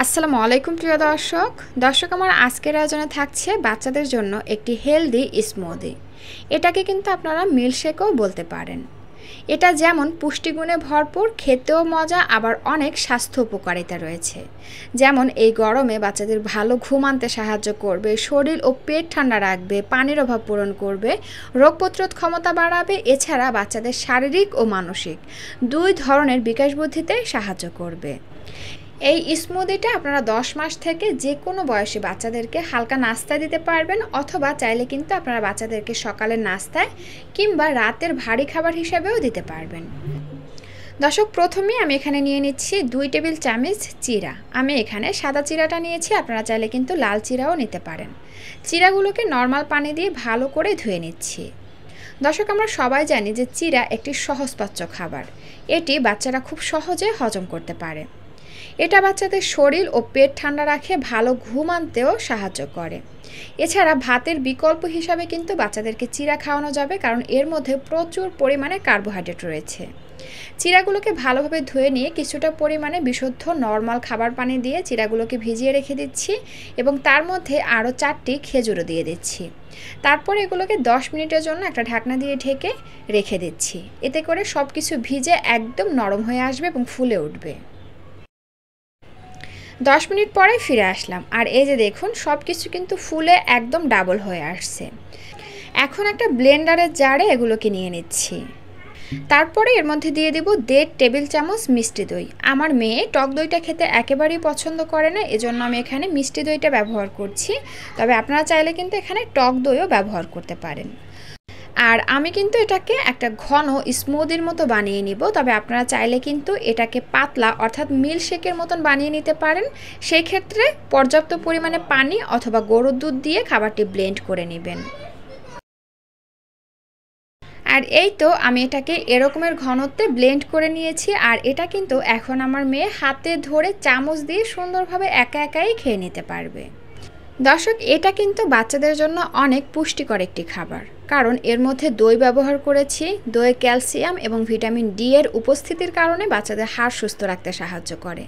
আসসালামু আলাইকুম প্রিয় দর্শক আমার আজকের আয়োজনে থাকছে বাচ্চাদের জন্য একটি হেলদি স্মুদি। এটাকে কিন্তু আপনারা মিল্কশেকও বলতে পারেন। এটা যেমন পুষ্টিগুণে ভরপুর, খেতেও মজা, আবার অনেক স্বাস্থ্য উপকারিতা রয়েছে। যেমন এই গরমে বাচ্চাদের ভালো ঘুম আনতে সাহায্য করবে, শরীর ও পেট ঠান্ডা রাখবে, পানির অভাব পূরণ করবে, রোগ প্রতিরোধ ক্ষমতা বাড়াবে, এছাড়া বাচ্চাদের শারীরিক ও মানসিক দুই ধরনের বিকাশ বুদ্ধিতে সাহায্য করবে। এই স্মুদিটা আপনারা 10 মাস থেকে যে কোনো বয়সী বাচ্চাদেরকে হালকা নাস্তা দিতে পারবেন, অথবা চাইলে কিন্তু আপনারা বাচ্চাদেরকে সকালের নাস্তায় কিংবা রাতের ভারী খাবার হিসেবেও দিতে পারবেন। দর্শক, প্রথমেই আমি এখানে নিয়ে নিচ্ছি 2 টেবিল চামচ চিরা। আমি এখানে সাদা চিরাটা নিয়েছি, আপনারা চাইলে কিন্তু লাল চিরাও নিতে পারেন। চিরাগুলোকে নর্মাল পানি দিয়ে ভালো করে ধুয়ে নিচ্ছি। দর্শক, আমরা সবাই জানি যে চিরা একটি সহজপাচ্য খাবার। এটি বাচ্চারা খুব সহজে হজম করতে পারে। এটা বাচ্চাদের শরীর ও পেট ঠান্ডা রাখে, ভালো ঘুম আনতেও সাহায্য করে। এছাড়া ভাতের বিকল্প হিসাবে কিন্তু বাচ্চাদেরকে চিরা খাওয়ানো যাবে, কারণ এর মধ্যে প্রচুর পরিমাণে কার্বোহাইড্রেট রয়েছে। চিরাগুলোকে ভালোভাবে ধুয়ে নিয়ে কিছুটা পরিমাণে বিশুদ্ধ নর্মাল খাবার পানি দিয়ে চিরাগুলোকে ভিজিয়ে রেখে দিচ্ছি, এবং তার মধ্যে আরও 4টি খেজুরও দিয়ে দিচ্ছি। তারপর এগুলোকে 10 মিনিটের জন্য একটা ঢাকনা দিয়ে ঢেকে রেখে দিচ্ছি। এতে করে সব কিছু ভিজে একদম নরম হয়ে আসবে এবং ফুলে উঠবে। 10 মিনিট পরে ফিরে আসলাম, আর এই যে দেখুন সব কিছু কিন্তু ফুলে একদম ডাবল হয়ে আসছে। এখন একটা ব্লেন্ডারের জারে এগুলোকে নিয়ে নিচ্ছি। তারপরে এর মধ্যে দিয়ে দিব 1.5 টেবিল চামচ মিষ্টি দই। আমার মেয়ে টক দইটা খেতে একেবারেই পছন্দ করে না, এজন্য আমি এখানে মিষ্টি দইটা ব্যবহার করছি। তবে আপনারা চাইলে কিন্তু এখানে টক দইও ব্যবহার করতে পারেন। আর আমি কিন্তু এটাকে একটা ঘন স্মুদির মতো বানিয়ে নিব, তবে আপনারা চাইলে কিন্তু এটাকে পাতলা অর্থাৎ মিল্কশেকের মতন বানিয়ে নিতে পারেন। সেই ক্ষেত্রে পর্যাপ্ত পরিমাণে পানি অথবা গরুর দুধ দিয়ে খাবারটি ব্লেন্ড করে নেবেন। আর এই তো আমি এটাকে এরকমের ঘনত্বে ব্লেন্ড করে নিয়েছি, আর এটা কিন্তু এখন আমার মেয়ে হাতে ধরে চামচ দিয়ে সুন্দরভাবে একা একাই খেয়ে নিতে পারবে। দর্শক, এটা কিন্তু বাচ্চাদের জন্য অনেক পুষ্টিকর একটি খাবার, কারণ এর মধ্যে দই ব্যবহার করেছি। দই ক্যালসিয়াম এবং ভিটামিন ডি এর উপস্থিতির কারণে বাচ্চাদের হাড় সুস্থ রাখতে সাহায্য করে।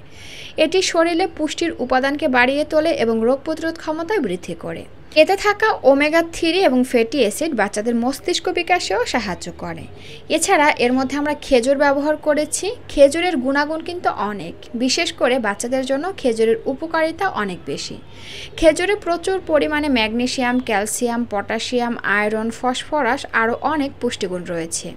এটি শরীরে পুষ্টির উপাদানকে বাড়িয়ে তোলে এবং রোগ প্রতিরোধ ক্ষমতা বৃদ্ধি করে। এতে থাকা ওমেগা 3 এবং ফ্যাটি অ্যাসিড বাচ্চাদের মস্তিষ্ক বিকাশেও সাহায্য করে। এছাড়া এর মধ্যে আমরা খেজুর ব্যবহার করেছি। খেজুরের গুণাগুণ কিন্তু অনেক, বিশেষ করে বাচ্চাদের জন্য খেজুরের উপকারিতা অনেক বেশি। খেজুরে প্রচুর পরিমাণে magnesium, calcium, potassium, iron, phosphorus আরও অনেক পুষ্টিগুণ রয়েছে।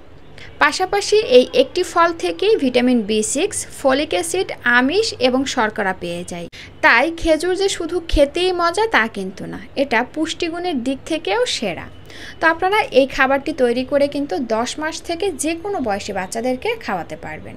পাশাপাশি এই একটি ফল থেকেই ভিটামিন B6, ফলিক অ্যাসিড, আমিষ এবং শর্করা পেয়ে যায়। তাই খেজুর যে শুধু খেতেই মজা তা কিন্তু না, এটা পুষ্টিগুণের দিক থেকেও সেরা। তো আপনারা এই খাবারটি তৈরি করে কিন্তু 10 মাস থেকে যে কোনো বয়সী বাচ্চাদেরকে খাওয়াতে পারবেন।